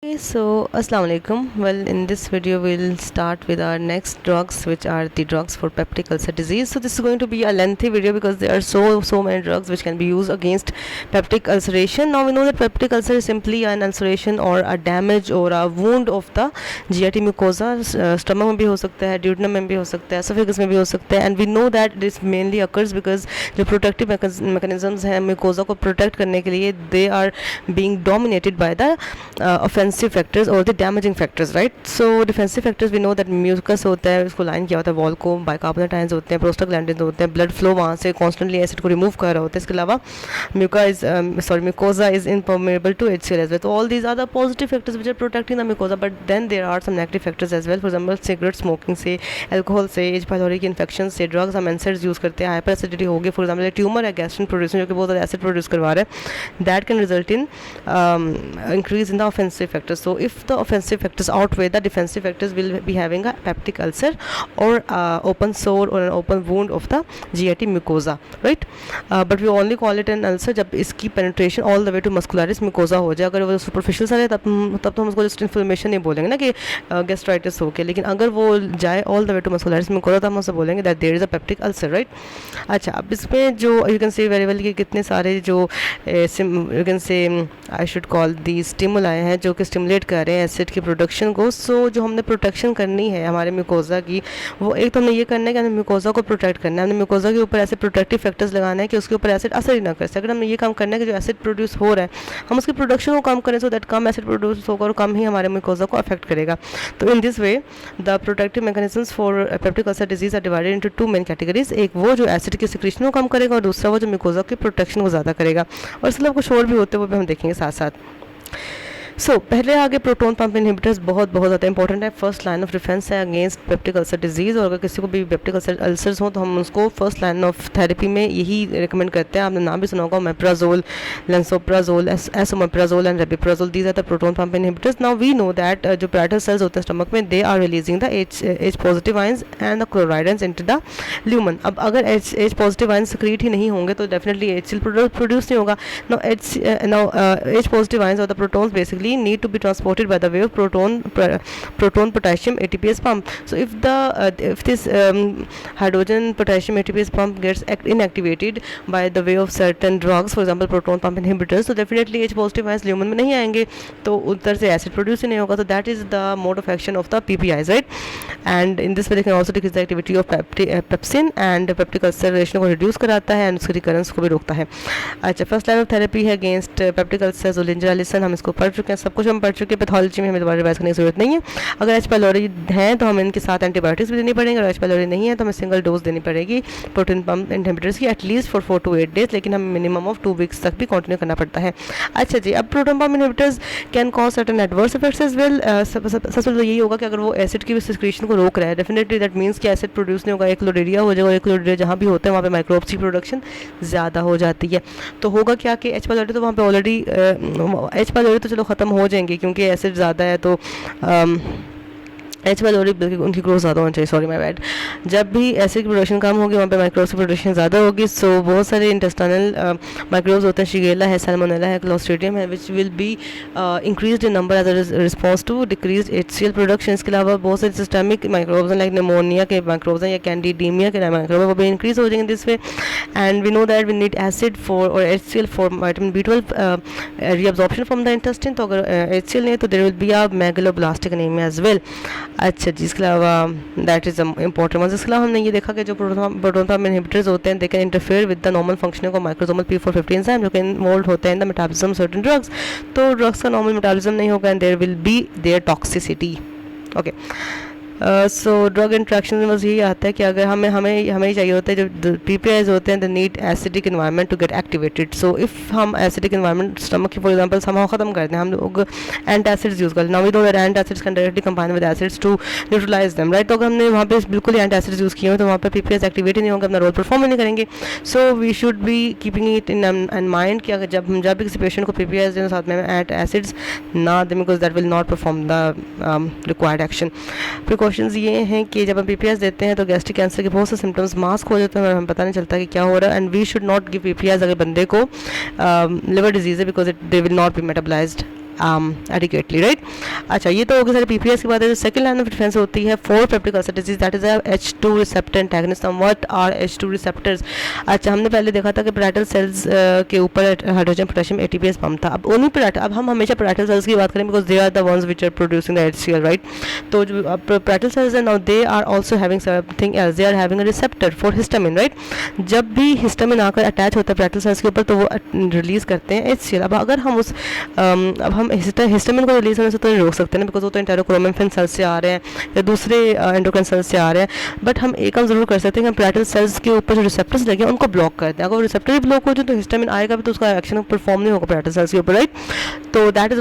Okay, so Assalamu alaikum. Well, in this video we'll start with our next drugs, which are the drugs for peptic ulcer disease. So this is going to be a lengthy video because there are so many drugs which can be used against peptic ulceration. Now we know that peptic ulcer is simply an ulceration or a damage or a wound of the GIT mucosa. Stomach में भी हो सकता है, duodenum में भी हो सकता है, esophagus में भी हो सकता है, and we know that this mainly occurs because जो protective mechanisms हैं mucosa को protect करने के लिए they are being dominated by the offensive factors or the damaging factors, right? So defensive factors we know that mucus होता है, उसको line किया होता है वॉल को, बाइकार्बोनेटाइन्स होते हैं, प्रोस्टाग्लैंडिन्स होते हैं, ब्लड फ्लो वहाँ से कॉन्स्टेंटली एसिड को रिमूव कर रहा होता है. इसके अलावा mucosa is impermeable to HCl as well. So all these are the positive factors which are protecting the mucosa, but then there are some negative factors as well. For example, cigarette smoking से, alcohol से, H. pylori की infection से, drugs हम NSAIDs use करते हैं, hyper acidity होगी, for example tumour है gastrin producing जो कि बहुत ज़्यादा एसिड प्रोड्यूस करवा रहा है, that can result in increase in the offensive factors. So if the offensive factors outweigh the defensive factors, will be having a peptic ulcer or open sore or an open wound of the GIT mucosa, right? But we only call it an ulcer जब इसकी penetration all the way to muscularis mucosa हो जाए. अगर वो superficial सा है तब तो हम उसको just inflammation नहीं बोलेंगे ना कि gastritis हो गया, लेकिन अगर वो जाए all the way to muscularis mucosa तो हम उससे बोलेंगे that there is a peptic ulcer, right? अच्छा, अब इसमें जो you can see very well कि कितने सारे जो you can say I should call the stimuli हैं जो कि स्टिमुलेट कर रहे हैं एसिड की प्रोडक्शन को. सो जो हमने प्रोटेक्शन करनी है हमारे म्यूकोजा की, वो एक तो हमने ये करना है कि हमें म्यूकोजा को प्रोटेक्ट करना है, हमने म्यूकोजा के ऊपर ऐसे प्रोटेक्टिव फैक्टर्स लगाना है कि उसके ऊपर एसिड असर ही ना कर सके. अगर हमने ये काम करना है कि जो एसिड प्रोड्यूस हो रहा है हम उसकी प्रोडक्शन को कम करें, so that come acid produce होगा और कम ही हमारे म्यूकोजा को अफेक्ट करेगा. तो in this way the protective mechanisms for peptic ulcer disease are divided into two main categories. एक वो जो एसिड की सिक्रीशन को कम करेगा और दूसरा वो जो म्यूकोजा की प्रोटेक्शन को ज़्यादा करेगा. और इसके अलावा कुछ और भी होते हैं वो भी हम देखेंगे साथ साथ. सो पहले आगे प्रोटोन पंप इनहिबिटर्स बहुत ज़्यादा इंपॉर्टेंट है. फर्स्ट लाइन ऑफ डिफेंस है अगेंस्ट पेप्टिक अल्सर डिजीज़. और अगर किसी को भी पेप्टिक अल्सर्स हो तो हम उसको फर्स्ट लाइन ऑफ थेरेपी में यही रिकमेंड करते हैं. आपने नाम भी सुना होगा, omeprazole, lansoprazole, esomeprazole and rabeprazole. These are the proton pump inhibitors. Now we know that जो पैराइटल सेल्स होते हैं स्टमक में, they are releasing the H positive ions and the chloride into the lumen. अब अगर H positive ions secrete ही नहीं होंगे तो डेफिनेटली HCl प्रोड्यूस नहीं होगा. नाउ एच पॉजिटिव आयंस और the protons basically need to be transported by the way of proton potassium ATPase pump. So if this hydrogen potassium ATPase pump gets inactivated by the way of certain drugs, for example proton pump inhibitors, so definitely H positive ions lumen में नहीं आएंगे तो उधर से acid produce ही नहीं होगा. So that is the mode of action of the PPIs, right? And in this way they can also decrease the activity of pepsin and peptic ulceration को reduce कराता है and उसकी recurrence को भी रोकता है. अच्छा, फर्स्ट लाइन ऑफ थेरेपी है अगेंस्ट पेप्टिक अल्सर जोलिंजर एलिसन. हम इसको पढ़ चुके हैं, सब कुछ हम पढ़ चुके हैं. पैथोलॉजी में हमें दोबारा रिवाइज करने की जरूरत नहीं है. अगर एच पाइलोरी हैं तो हमें इनके साथ एंटीबायोटिक्स भी देनी पड़ेंगे. अगर एच पाइलोरी नहीं है तो हमें सिंगल डोज देनी पड़ेगी प्रोटीन पंप इनहिबिटर्स की एटलीस्ट फॉर 4 to 8 days, लेकिन हमें मिनिमम ऑफ 2 weeks तक भी कंटिन्यू करना पड़ता है. अच्छा जी, अब proton pump inhibitors can cause certain adverse effects as well. सबसे पहले यही होगा कि अगर वो एसिड की सिक्रीशन को रोक रहा है, डेफिनेटली दैट मीन्स कि एसिड प्रोड्यूस नहीं होगा, एक्लोडेरिया हो जाएगा. एक्लोडेरिया जहाँ भी होता है वहाँ पे माइक्रोब्स की प्रोडक्शन ज़्यादा हो जाती है. तो होगा क्या कि एच पाइलोरी तो वहाँ पे ऑलरेडी एच पाइलोरी तो चलो ख़त्म हो जाएंगे क्योंकि एसिड ज़्यादा है. तो एच पाइलोरी बल्कि उनकी ग्रोथ ज़्यादा होनी चाहिए, सॉरी माय बैड. जब भी एसिड की प्रोडक्शन कम होगी वहाँ पे माइक्रोब्स की प्रोडक्शन ज़्यादा होगी. सो बहुत सारे इंटेस्टाइनल माइक्रोब्स होते हैं, शिगेला है, सैल्मोनेला है, क्लोस्ट्रीडियम है, which will be increased in number as a response to decrease HCl production. इसके अलावा बहुत सारे सिस्टमिक माइक्रोब्स हैं लाइक निमोनिया के माइक्रोब्स हैं या कैंडिडीमिया के माइक्रोब वो भी इंक्रीज हो जाएंगे this way. And we know that we need acid for और HCl for vitamin B12 reabsorption from the intestine. तो अगर HCl नहीं है तो there will be a megaloblastic anaemia as well. अच्छा जी, इसके अलावा दैट इज़ इंपॉर्टेंट वन. इसके अलावा हमने ये देखा कि जो प्रोटोन पंप इनहिबिटर्स होते हैं they can interfere with the normal functioning of microsomal P450 enzyme जो कि इन्वॉल्व होते हैं in the metabolism certain drugs. तो ड्रग्स का नॉर्मल मेटाबॉलिज्म नहीं होगा and there will be there toxicity. Okay, so drug interaction में बस यही आता है कि अगर हमें चाहिए होता है जो PPIs होते हैं they need acidic environment to get activated. So if हम एसिडिक इन्वायरमेंट स्टमक की फॉर एग्जांपल हम ख़त्म कर दें, हम लोग एंट एसिड्स यूज़ करते हैं. Now we know that antacids can directly combine with acids to neutralise them, right. तो अगर हमने वहाँ पे बिल्कुल ही एंट एसिड्स यूज़ किए हैं तो वहाँ पे PPIs एक्टिवेट ही नहीं होंगे, अपना रोल परफॉर्म ही नहीं करेंगे. So we should be keeping it in mind कि अगर जब भी किसी पेशेंट को PPIs दें साथ में एंट एसिड्स ना दें because that will not perform the required action. Precautions ये हैं कि जब हम PPIs देते हैं तो गैस्ट्रिक कैंसर के बहुत से सिम्टम्स मास्क हो जाते हैं और हमें पता नहीं चलता कि क्या हो रहा है. And we should not give PPIs अगर बंदे को लिवर डिजीज़ है because they will not be metabolised. Adequately, right. अच्छा, ये तो हो गया सारे पीपीएस की बात है. सेकंड लाइन ऑफ डिफेंस होती है for peptic ulcer disease, that is H2 receptor antagonist. What are H2 receptors? अच्छा, हमने पहले देखा था कि पैराइटल सेल्स के ऊपर हाइड्रोजन पोटेशियम ATPase पंप था. अब उन्हीं अब हम हमेशा पैराइटल सेल्स की बात करें because they are the ones which are producing the HCl, right. तो जो पैराइटल सेल्स है now they are also having something else, they are having a receptor for histamine, right. जब भी हिस्टामिन आकर attach होता है पैराइटल सेल्स के ऊपर तो वो रिलीज करते हैं HCl. अब अगर हम उस अब हम हिस्टामिन को रिलीज होने से तो नहीं रोक सकते ना बिकॉज वो तो एंटेरोक्रोमेटिन सेल्स से आ रहे हैं या दूसरे एंडोक्राइन सेल्स से आ रहे हैं. बट हम एक काम जरूर कर सकते हैं कि हम पैराइटल सेल्स के ऊपर जो रिसेप्टर्स लगे हैं उनको ब्लॉक करते हैं. अगर वो रिसेप्टर ही ब्लॉक हो जाए तो हिस्टामिन आएगा भी तो उसका एक्शन परफॉर्म नहीं होगा पैराइटल सेल्स के ऊपर, राइट. तो that is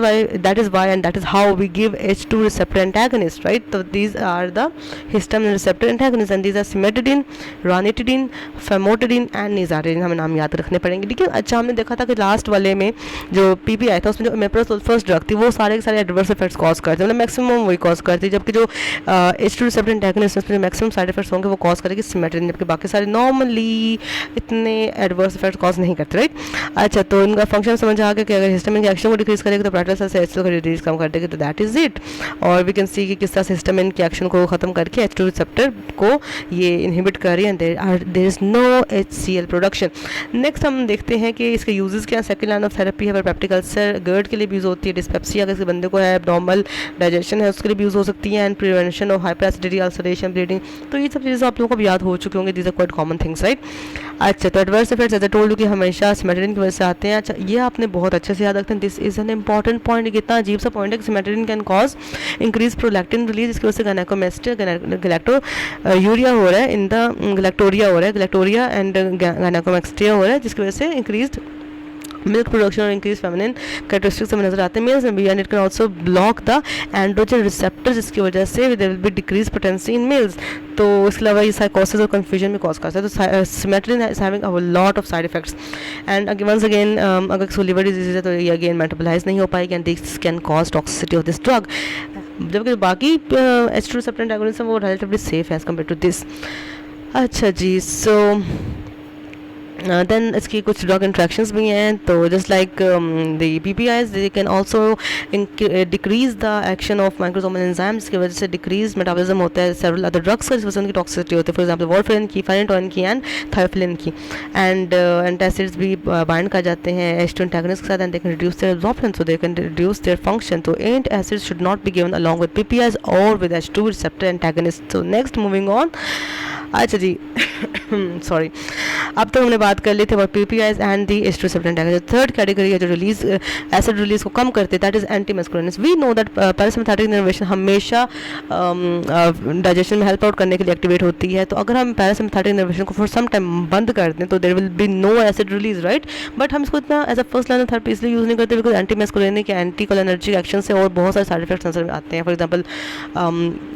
why and that is how we give H2 receptor antagonist, right. तो these are the histamine receptor antagonist and these are cimetidine, ranitidine, famotidine and nizatidine. हमें नाम याद रखने पड़ेंगे, ठीक है. अच्छा, हमने देखा था कि लास्ट वाले में जो पीपी आया था उसमें जो इमेप्रोसल्फस ड्रग थी वो सारे के सारे एडवर्स इफेक्ट्स कॉज करते हैं, मतलब मैक्सिमम वही कॉज करती है. जबकि जो H2 रिसेप्टर एंटागनिस्ट उसमें मैक्सिमम साइड इफेक्ट्स होंगे वो कॉज करेगी सिमेटिडिन, जबकि बाकी सारे नॉर्मली इतने एडवर्स इफेक्ट्स कॉज नहीं करते, राइट. अच्छा, तो इनका फंक्शन समझ आ गया कि अगर हिस्टामिन के एक्शन को डिक्रीज करेगी तो पैराइटल सेल से HCl को रिलीज कम कर देगी, तो दैट इज इट. और वी कैन सी कि किस तरह से हिस्टामिन के एक्शन को खत्म करके H2 रिसेप्टर को ये इनहिबिट कर रही है and there is no HCl production. Next हम देखते हैं कि इसके यूजेस क्या. सेकंड लाइन ऑफ थेरेपी है पर पेप्टिक अल्सर, GERD के लिए भी यूज होती है. डिस्पेप्सिया अगर किसी बंदे को है, एब्नॉर्मल डाइजेशन है उसके लिए भी यूज हो सकती है. And prevention of hyper acidity, ulceration, bleeding. तो ये सब चीज़ें आप लोगों को याद हो चुके होंगे. These are quite common things, right. अच्छा, तो adverse effects as I told you कि हमेशा सिमेटिडिन की वजह से आते हैं. अच्छा, ये आपने बहुत अच्छे से याद रखते हैं. This is an important point. कितना अजीब सा पॉइंट है कि cimetidine can cause increase prolactin release, इसकी वजह से गायनेकोमेस्टिया गैलेक्टोरिया हो रहा है in the galactorrhoea and gynaecomastia हो रहा है जिसकी वजह से इंक्रीज मिल्क प्रोडक्शन और इंक्रीज फेमिनिन कैरेक्टरिस्टिक्स हमें नजर आते हैं मेल्स में भी. And it can also block the androgen receptor जिसकी वजह से there will be decrease potency in males. तो इसके अलावा ये साइकोसिस और कन्फ्यूजन में कॉज करता है. तो cimetidine is having a lot of side effects. And once again अगर इसको लिवर डिजीज है तो ये अगेन मेटाबोलाइज नहीं हो पाएगी and this can cause toxicity of this drug. जबकि बाकी H2 रिसेप्टर एंटागोनिस्ट वो रिलेटिवली सेफ है एज कम्पेयर टू दिस. अच्छा जी, सो देन इसकी कुछ ड्रग इंट्रैक्शंस भी हैं. तो just like the PPIs they can also decrease the action of microsomal enzymes जिसकी वजह से डिक्रीज मेटाबॉलिज्म होता है सेवरल अदर ड्रग्स का जिस वजह से उनकी टॉक्सिसिटी होती है. फॉर एग्जांपल वॉरफेरिन की, फाइनेटोइन की एंड थायोफिलिन की. एंड एंटासिड्स भी बाइंड कर जाते हैं H2 एंटागनिस्ट के साथ and they can reduce their absorption, so they can reduce their function. तो antacids should not be given along with PPIs और with H2 receptor antagonist. So next moving on. अच्छा जी, sorry, अब तो हमने बात कर ली थी PPIs and the H2 receptor antagonist. Third category है जो रिलीज एसिड रिलीज को कम करते हैं, that is anti muscarinics. We know that parasympathetic innervation हमेशा डाइजेशन में हेल्प आउट करने के लिए एक्टिवेट होती है. तो अगर हम पैरासिम्पैथेटिक इनर्वेशन को फॉर सम टाइम बंद कर दें तो there will be no acid release, right. But हम इसको इतना as a first line of therapy इसलिए यूज नहीं करते बिकॉज एंटी मस्कुलिनिक या एंटी कोलिनर्जिक एक्शन से और बहुत सारे साइड इफेक्ट्स नजर आते हैं. For example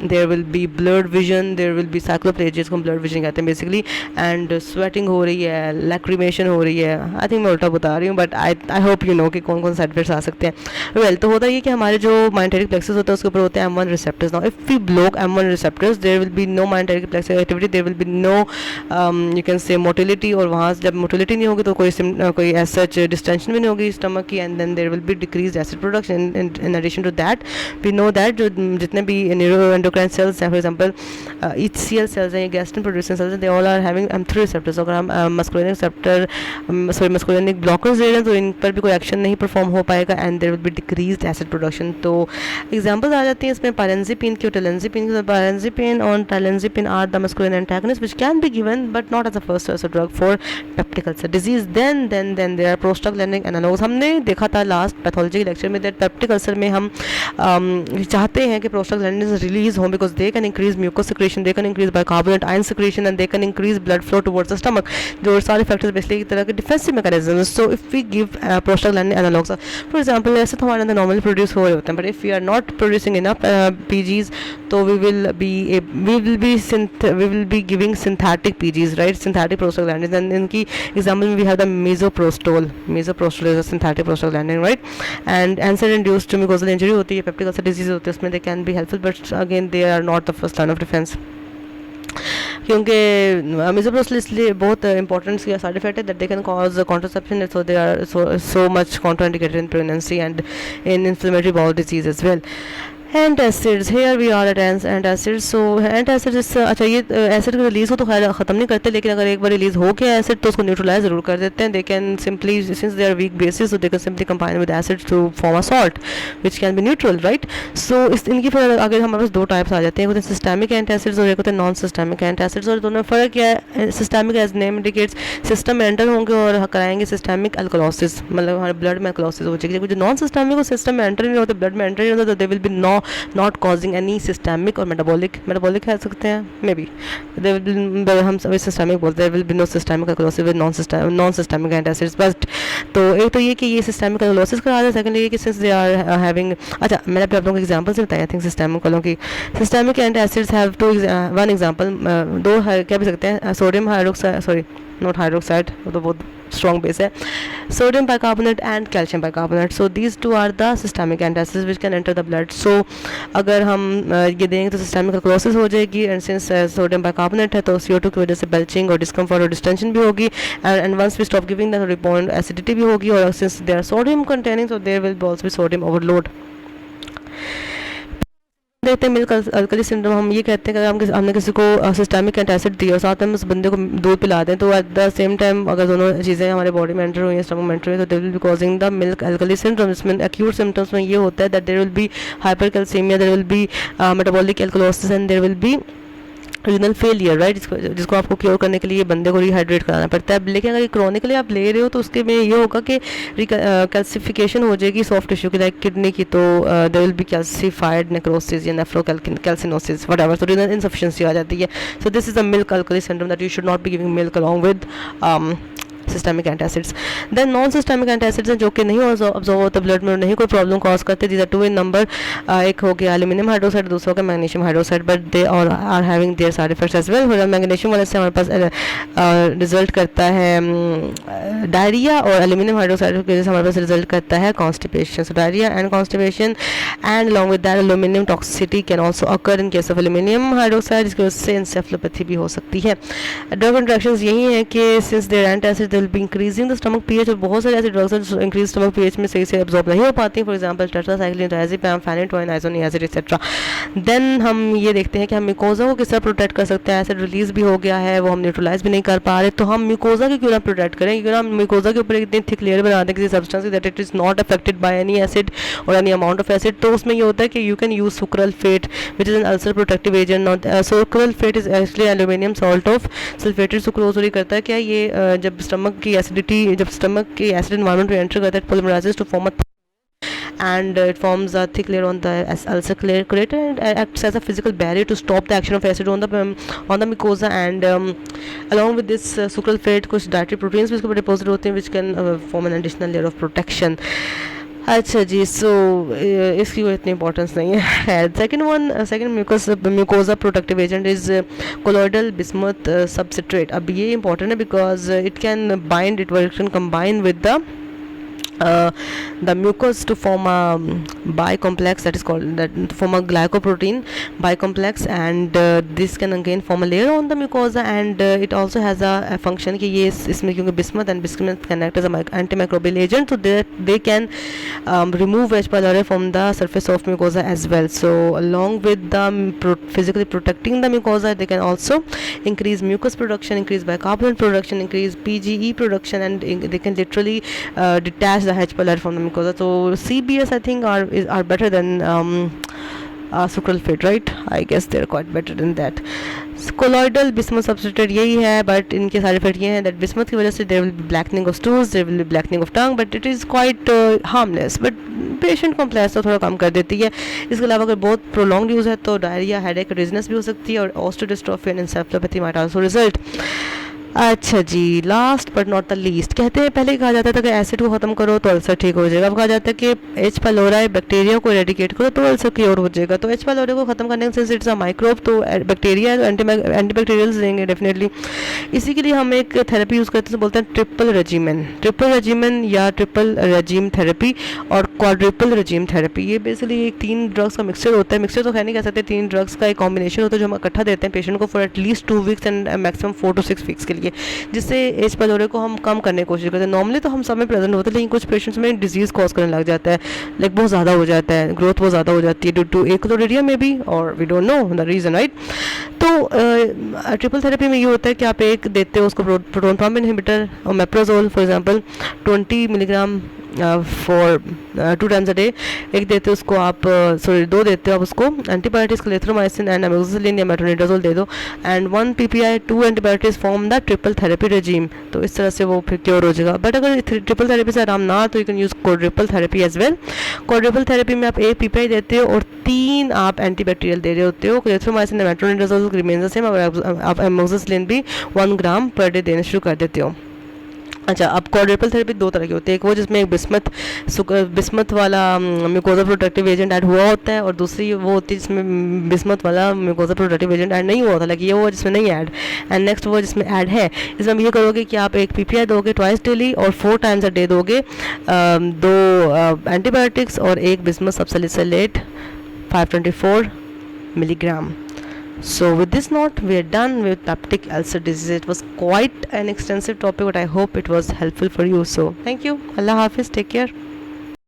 there will be blurred vision, there will be cycloplegia जिसको हम ब्लड विजन कहते हैं बेसिकली. एंड स्वेटिंग हो रही है, लैक्रिमेशन हो रही है. आई थिंक मैं उल्टा बता रही हूँ but I hope you know कि कौन कौन साइड इफेक्ट्स आ सकते हैं. वेल, तो होता है कि हमारे जो माइंटेरिक प्लेक्सस होता है उसके ऊपर होते हैं M1 receptors. Now if we block M1 receptors there will be no myenteric plexus activity, there will be no you can say motility. और वहाँ से जब मोटिलिटी नहीं होगी तो कोई एज सच डिस्टेंशन भी नहीं होगी स्टमक की. And then there will be decrease acid production. In addition to that we know that जो जितने भी न्यूरो एंडोक्राइन सेल्स हैं, फॉर एग्जाम्पल HCl सेल्स हैं, गैस्ट्रिन प्रोड्यूसिंग सेल्स हैं, they all are having M3 receptors. अगर हम मस्कुलिनिक receptor मस्कुलिनिक blockers दे रहे हैं तो इन पर भी कोई एक्शन नहीं परफॉर्म हो पाएगा and there will be decreased acid production. तो एग्जांपल्स आ जाती हैं इसमें पायरेंजिपिन की और टेलेंजिपिन. पायरेंजिपिन और telenzepine are the muscarinic antagonist which can be given but not as a first choice drug for peptic ulcer disease. Then there are prostaglandin analogues. हमने देखा था लास्ट पैथोलॉजी के लेक्चर में that peptic ulcer में हम चाहते हैं कि प्रोस्टाग्लैंडिन रिलीज हो because they can increase mucus secretion, they can increase bicarbonate ion secretion and they can increase blood flow towards the stomach. जो सारे फैक्टर्स बेसिकली की तरह के defensive mechanism. So if we give prostaglandin analogues for example ऐसे तो हमारे अंदर normally produce हो रहे होते हैं but if we are not producing enough PGs तो we will be giving synthetic PGs, right, synthetic prostaglandins. and इनकी example में we have the misoprostol is a synthetic prostaglandin, right. and NSAID induced mucosal injury होती है, peptic ulcer disease होती है, उसमें they can be helpful but again they are not the first line of defense. क्योंकि misoprostol इसलिए बहुत important side effect है that they can cause contraception, so they are so much contraindicated in pregnancy and in inflammatory bowel disease as well. Antacids, here we are at antacids. So antacids, अच्छा ये acid का release हो तो खैर ख़त्म नहीं करते, लेकिन अगर एक बार रिलीज़ हो गया एसिड तो उसको न्यूट्रलाइज ज़रूर कर देते हैं. They can simply, since they are weak bases, so they can simply combine with acid to form a salt which can be neutral, right. So इस इनकी फिर अगर हमारे पास दो टाइप्स आ जाते हैं, एक होते हैं सिस्टमिक एंटासिड्स और एक होते हैं नॉन सिस्टमिक एंटासिड्स. और दोनों में फ़र्क क्या है? Systemic as name indicates system में एंटर होंगे और कराएंगे सिस्टमिक अल्कलोसिस, मतलब हमारे ब्लड में अल्कलोसिस हो जाएगी. जो नॉन सिस्टमिक वो सिस्टम में एंटर नहीं होते, ब्लड में एंटर नहीं होता, तो they will B not causing any systemic or metabolic कह सकते हैं, मे बी हम सभी सिस्टमिक बोलते हैं. Will be no systemic alkalosis with non systemic antacids. But तो एक तो ये कि ये सिस्टमिक अल्कलोसिस करा दें. सेकंड ये कि सिंस दे आर हैविंग, अच्छा मैंने आप लोगों को एग्जांपल से बताया, आई थिंक सिस्टमिक वालों की. Systemic antacids have two, one example, दो क्या भी सकते हैं, sodium hydroxide, sorry not hydroxide, वो तो बहुत strong base है, sodium bicarbonate and calcium bicarbonate. So these two are the systemic antacids which can enter the blood. So अगर हम ये देंगे तो systemic alkalosis हो जाएगी, and since sodium bicarbonate है तो CO2 की वजह से belching और discomfort और distension भी होगी, and once we stop giving that rebound acidity भी होगी, और since they are sodium containing so there will also be sodium overload. देखते हैं मिल्क अल्कली सिंड्रोम. हम ये कहते हैं कि अगर हमने किसी को सिस्टमिक एंटासिड दिया और साथ में उस बंदे को दूध पिला दें, तो एट द सेम टाइम अगर दोनों चीज़ें हमारे बॉडी में एंटर हुई हैं, स्टमक में एंटर हुई, तो they will be causing the milk alkali syndrome. इसमें एक्यूट सिम्टम्स में ये होता है that there will be hypercalcaemia, there will be metabolic alkalosis and there will be renal failure, right. जिसको आपको क्योर करने के लिए बंदे को रिहाइड्रेट कराना पड़ता है. लेकिन अगर क्रोनिकली आप ले रहे हो तो उसके में ये होगा कि कैल्सिफिकेशन हो जाएगी सॉफ्ट टिश्यू की, लाइक किडनी की, तो there will be calcified necrosis या नेफ्रोकैल्सिनोसिस व्हाटएवर, तो रीनल इनसफिशिएंसी आ जाती है. So this is a milk alkali syndrome that you should not be giving milk along with systemic antacids. Then non systemic antacids हैं जो कि नहीं absorb होते ब्लड में और नहीं कोई प्रॉब्लम कॉज करते. These are two in number. एक हो गया एल्यूमिनियम हाइड्रोक्साइड, दूसरा हो गया magnesium hydroxide, but they are having their side effects as well. Magnesium वाले से हमारे पास रिजल्ट करता है डायरिया, और एल्यूमिनियम हाइड्रोक्साइड की वजह से हमारे पास रिजल्ट करता है constipation. So diarrhoea and constipation and along with that aluminium toxicity can also occur in case of aluminium hydroxide, जिसकी वजह से इंसेफ्लोपैथी भी हो सकती है. ड्रग इंट्रैक्शंस यही है कि since their antacid will be increasing the stomach pH, और बहुत सारे ऐसे ड्रग्स हैं जो इंक्रीज स्टमक पीएच में सही से एब्जॉर्ब नहीं हो पाती. For example tetracycline, diazepam, phenytoin, isoniazid etcetera. Then हम ये देखते हैं कि हम म्यूकोजा को किस तरह प्रोटेक्ट कर सकते हैं. एसिड रिलीज भी हो गया है, वो हम न्यूट्रलाइज भी नहीं कर पा रहे, तो हम म्यूकोजा की क्यों ना प्रोटेक्ट करें. क्यों ना हम म्यूकोजा के ऊपर इतनी थिक लेयर बना दें किसी सब्सटेंस की that it is not affected by any acid और एनी अमाउंट ऑफ एसिड. तो उसमें ये होता है कि you can use sucralfate which is an ulcer protective agent. Now sucralfate is actually aluminium salt of sulphated sucrose. और ये करता है क्या, ये जब स्टमक की एसिडिटी, जब स्टमक के एसिड एनवायरनमेंट में एंटर करता है, it polymerizes to form a and it forms a thick layer on the ulcer crater and acts as a physical barrier to stop the action of acid on the mucosa. And along with this sucralfate कुछ dietary proteins भी इसके ऊपर deposit होते हैं which can form an additional layer of protection. अच्छा जी, सो इसकी कोई इतनी इंपॉर्टेंस नहीं है. Second mucosa protective agent is colloidal bismuth substrate. अब ये इंपॉर्टेंट है because it can bind, it can combine with the mucus to form a bicomplex, that is called, that to form a glycoprotein bicomplex, and this can again form a layer on the mucosa, and it also has a function कि ये इसमें क्योंकि bismuth and bismuth can act as a antimicrobial agent, so they can remove H. pylori from the surface of mucosa as well. So along with the physically protecting the mucosa, they can also increase mucus production, increase bicarbonate production, increase PGE production, and they can literally detach the H. pylori from the mucosa. So CBS I think are better than sucralfate, right? I guess they're quite better than that. Colloidal bismuth substrate यही है, but इनके side effect ये हैं that bismuth की वजह से there will be blackening of stools, there will be blackening of tongue, but it is quite harmless, but patient complex तो थोड़ा कम कर देती है. इसके अलावा अगर बहुत प्रोलॉन्ग यूज़ है तो डायरिया, हेडेक, डिजीनेस भी हो सकती है, और osteodystrophy and encephalopathy might also result. अच्छा जी, last but not the least, कहते हैं पहले कहा जाता था कि एसिड को ख़त्म करो तो अल्सर ठीक हो जाएगा। अब कहा जाता है कि एच पाइलोराई बैक्टीरिया को एरेडिकेट करो तो अल्सर क्योर हो जाएगा। तो एच पाइलोराई को ख़त्म करने से इट्स अ माइक्रोब, तो बैक्टीरिया है तो एंटीबैक्टीरियल्स देंगे डेफिनेटली। इसी के लिए हम एक थेरेपी यूज़ करते हैं, बोलते हैं ट्रिपल रेजिमेन या ट्रिपल रेजिम थेरेपी और क्वाड्रिपल रेजिम थेरेपी। ये बेसिकली एक 3 ड्रग्स का मिक्सचर होता है, मिक्सचर तो खैर नहीं कह सकते, 3 ड्रग्स का एक कॉम्बिनेशन होता है जो हम इकट्ठा देते हैं पेशेंट को for at least 2 weeks and maximum 4 to 6 weeks के लिए, जिससे एज पैलोरे को हम कम करने की कोशिश करते हैं। नॉर्मली तो हम सब में प्रेजेंट होते हैं, लेकिन कुछ पेशेंट्स में डिजीज़ कॉज करने लग जाता है, लाइक बहुत ज़्यादा हो जाता है, ग्रोथ बहुत ज़्यादा हो जाती है ड्यू टू एक्लोडेरिया में भी, और we don't know the reason, right. तो ट्रिपल थेरेपी में ये होता है कि आप एक देते हो उसको प्रोटॉन पंप इनहिबिटर और omeprazole for example 20 milligram for 2 times a day, एक देते हो उसको आप, सॉरी 2 देते हो आप उसको एंटीबायोटिक्स क्लेथ्रोमाइसिन एंड अमोक्सिसिलिन या मेट्रोनिडाजोल दे दो, and 1 PPI 2 antibiotics form the triple therapy regime. तो इस तरह से वो फिर क्योर हो जाएगा। बट अगर ट्रिपल थेरेपी से आराम ना तो you can use quadruple therapy as well. Quadruple therapy में आप 1 PPI देते हो और 3 आप एंटीबैक्टीरियल दे रहे होते हो, क्लेथ्रोमाइसिन मेट्रोनिडाजोल रिमेन्स द सेम, और आप अमोक्सिसिलिन भी 1 ग्राम पर डे देना शुरू कर देते हो। अच्छा, अब क्वाड्रिपल थेरेपी 2 तरह की होती है, एक वो जिसमें एक बिस्मथ वाला म्यूकोजा प्रोटेक्टिव एजेंट ऐड हुआ होता है, और दूसरी वो होती है जिसमें बिस्मथ वाला म्यूकोजा प्रोटेक्टिव एजेंट ऐड नहीं हुआ होता, लाइक ये वो जिसमें नहीं ऐड, एंड नेक्स्ट वो जिसमें ऐड है। इसमें हम ये करोगे कि आप 1 PPI दोगे ट्वाइस डेली और 4 टाइम्स अ डे दोगे, 2 एंटीबायोटिक्स और 1 bismuth सबसैलिसिलेट 524 milligram. So with this note, we are done with peptic ulcer disease. It was quite an extensive topic, but I hope it was helpful for you. So thank you. Allah Hafiz. Take care.